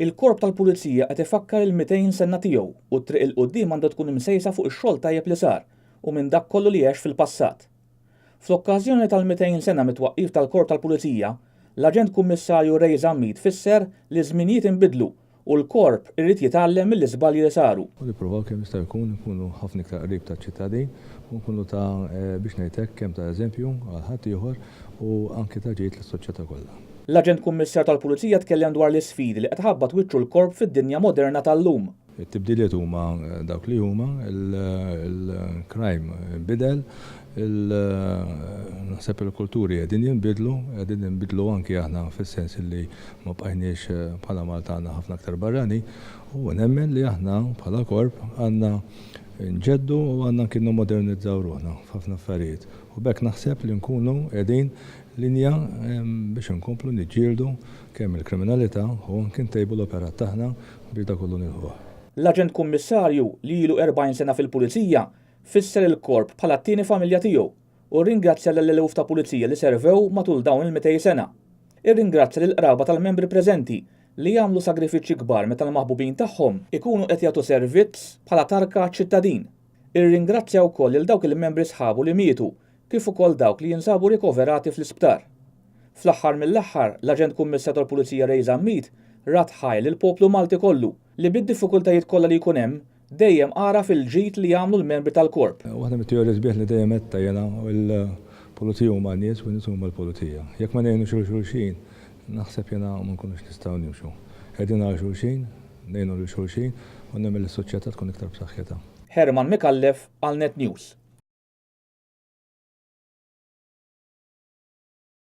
Il-Korp tal-Pulizija qed ifakkar il-200 sena tiegħu u t-triq il-qudiem għandha tkun imsejsa fuq ix-xogħol tajjeb li sar u minn dak kollu li għex fil-passat. Fl-okkażjoni tal-200 sena mit-twaqqif tal-Korp tal-Pulizija, l-Aġent Kummissarju Ray Zammit fisser li żminijiet inbidlu u l-Korp irrid jitgħallem mill-iżbalji li saru. U nippruvaw kemm jista' jkun nkunu ħafna iktar qrib taċ-ċittadin u nkunu ta' biex ngħidlek kemm ta' eżempju għal ħadd ieħor u anke ta' ġid lis-soċjetà kollha. L-Aġent Kummissarju tal-Pulizija tkellem dwar l-isfidi li qed ħabbat wiċċu l-Korp fid-dinja moderna tal-lum. It-tibdiliet huma dawk li huma il-crime bidel, naħseb il-kulturi qegħdin jinbidlu anke aħna fis-sens li ma bqajniex bħala Malta għandna ħafna aktar barrani u nemmen li aħna bħala korp għandna nġeddu u għandna kienu modernizzaw ruħna f'ħafna affarijiet. U bekk naħseb li nkunu qegħdin linja biex nkomplu niġġieldu kemm il-kriminalità u anke ntejbu l-operat tagħna biex dak kollu nilħuh. L-Aġent Kummissarju li ilu 40 sena fil-Pulizija fisser il-Korp bħala t-tieni familja tiegħu u rringrazzja l-eluf ta' pulizija li servew matul dawn il-200 sena. Irringrazzja lill-qraba tal-membri preżenti li jagħmlu sagrifiċċji kbar meta l-maħbubin tagħhom ikunu qed jagħtu servizz bħala tarka ċittadin. Irringrazzja wkoll lil dawk il-membri sħabu li mietu kif ukoll dawk li jinsabu rikoverati fl-isptar. Fl-aħħar mill-aħħar l-Aġent Kummissarju tal-Pulizija Ray Zammit rat ħajl il-poplu Malti kollu li bid-diffikultajiet kollha li jkun hemm dejjem ara fil-ġid li jagħmlu l-membri tal-Korp. Waħda mit-teorija sbieħ li dejjem qed jiena il-pulizija huma n-nies u n-nies huma l-pulizija. Jekk ma ngħinu xulxin, naħseb jiena ma nkunux nistgħu nimxu. Qegħdin għal xulxin, ngħinu lil xulxin u nemmel is-soċjetà tkun iktar b'saħħitha. Herman Mikallef għal Net News.